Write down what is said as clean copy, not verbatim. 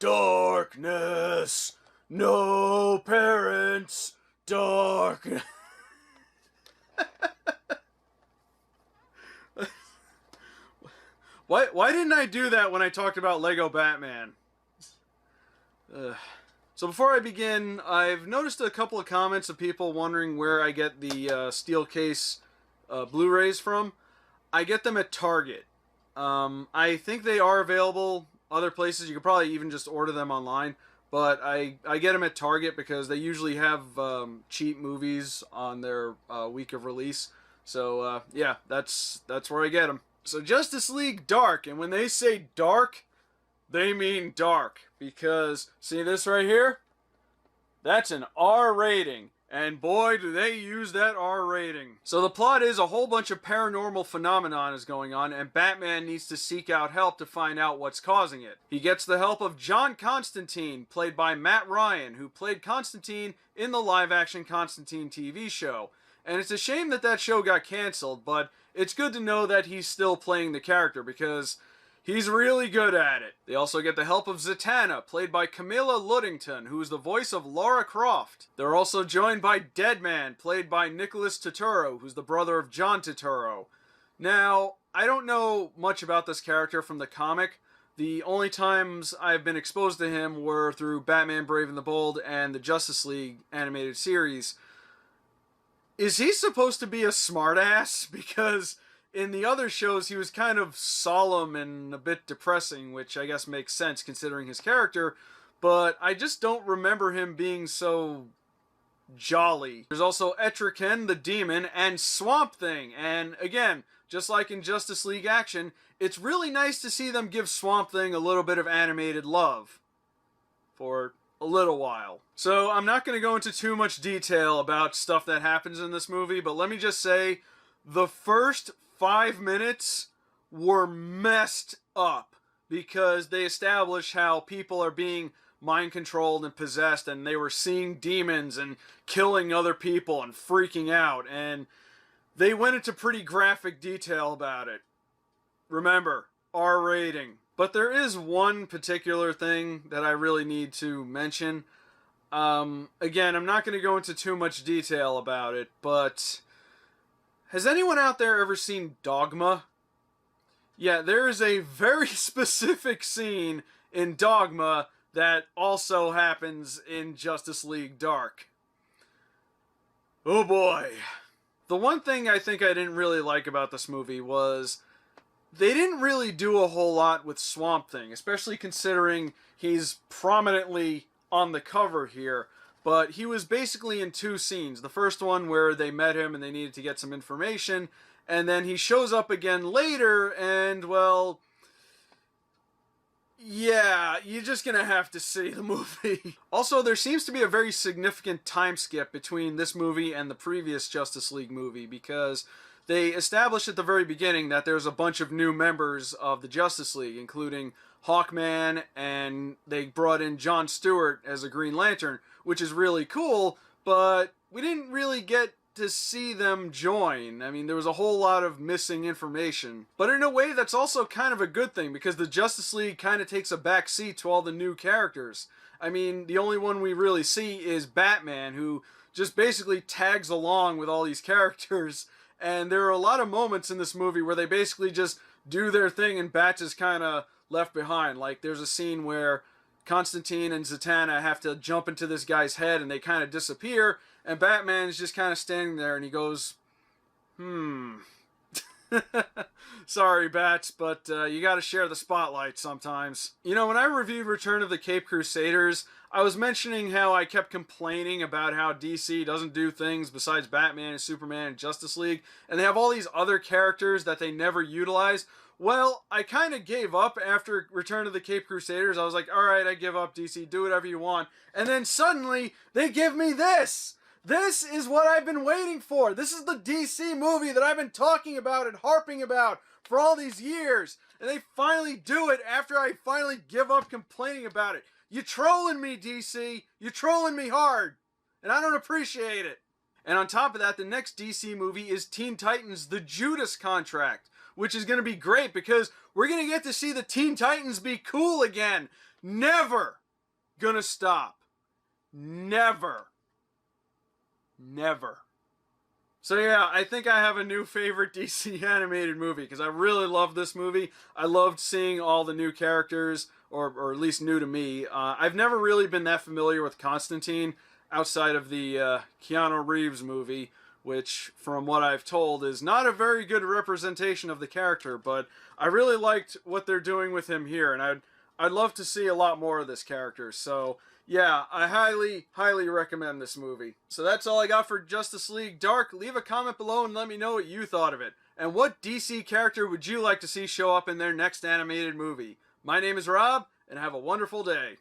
Darkness. No parents. Darkness. Why didn't I do that when I talked about Lego Batman? So before I begin, I've noticed a couple of comments of people wondering where I get the steel case Blu-rays from. I get them at Target. I think they are available other places. You could probably even just order them online. But I get them at Target because they usually have cheap movies on their week of release. So yeah, that's where I get them. So Justice League Dark, and when they say dark, they mean dark. Because, see this right here? That's an R rating. And boy, do they use that R rating. So the plot is a whole bunch of paranormal phenomenon is going on, and Batman needs to seek out help to find out what's causing it. He gets the help of John Constantine, played by Matt Ryan, who played Constantine in the live-action Constantine TV show. And it's a shame that that show got canceled, but it's good to know that he's still playing the character, because he's really good at it. They also get the help of Zatanna, played by Camilla Luddington, who is the voice of Lara Croft. They're also joined by Deadman, played by Nicholas Turturro, who's the brother of John Turturro. Now, I don't know much about this character from the comic. The only times I've been exposed to him were through Batman Brave and the Bold and the Justice League animated series. Is he supposed to be a smartass? Because in the other shows, he was kind of solemn and a bit depressing, which I guess makes sense considering his character, but I just don't remember him being so jolly. There's also Etrigan the Demon and Swamp Thing, and again, just like in Justice League Action, it's really nice to see them give Swamp Thing a little bit of animated love for a little while. So I'm not going to go into too much detail about stuff that happens in this movie, but let me just say, the first 5 minutes were messed up because they establish how people are being mind controlled and possessed, and they were seeing demons and killing other people and freaking out, and they went into pretty graphic detail about it. Remember, R rating. But there is one particular thing that I really need to mention. Again, I'm not going to go into too much detail about it, but has anyone out there ever seen Dogma? Yeah, there is a very specific scene in Dogma that also happens in Justice League Dark. Oh boy. The one thing I think I didn't really like about this movie was they didn't really do a whole lot with Swamp Thing, especially considering he's prominently on the cover here. But he was basically in two scenes. The first one where they met him and they needed to get some information, and then he shows up again later, and, well, yeah, you're just gonna have to see the movie. Also, there seems to be a very significant time skip between this movie and the previous Justice League movie, because they established at the very beginning that there's a bunch of new members of the Justice League, including Hawkman, and they brought in John Stewart as a Green Lantern, which is really cool, but we didn't really get to see them join. I mean, there was a whole lot of missing information. But in a way, that's also kind of a good thing, because the Justice League kind of takes a back seat to all the new characters. I mean, the only one we really see is Batman, who just basically tags along with all these characters. And there are a lot of moments in this movie where they basically just do their thing and Bats is kind of left behind. Like, there's a scene where Constantine and Zatanna have to jump into this guy's head and they kind of disappear, and Batman is just kind of standing there and he goes, Sorry, Bats, but you gotta share the spotlight sometimes. You know, when I reviewed Return of the Caped Crusaders, I was mentioning how I kept complaining about how DC doesn't do things besides Batman and Superman and Justice League, and they have all these other characters that they never utilize. Well, I kind of gave up after Return of the Caped Crusaders. I was like, alright, I give up, DC, do whatever you want. And then suddenly, they give me this! This is what I've been waiting for! This is the DC movie that I've been talking about and harping about for all these years! And they finally do it after I finally give up complaining about it. You're trolling me, DC! You're trolling me hard! And I don't appreciate it! And on top of that, the next DC movie is Teen Titans The Judas Contract, which is going to be great because we're going to get to see the Teen Titans be cool again. Never gonna stop. Never. Never. So yeah, I think I have a new favorite DC animated movie because I really love this movie. I loved seeing all the new characters, or at least new to me. I've never really been that familiar with Constantine outside of the Keanu Reeves movie, which, from what I've told, is not a very good representation of the character. But I really liked what they're doing with him here, and I'd love to see a lot more of this character. So yeah, I highly recommend this movie. So that's all I got for Justice League Dark. Leave a comment below and let me know what you thought of it. And what DC character would you like to see show up in their next animated movie? My name is Rob, and have a wonderful day.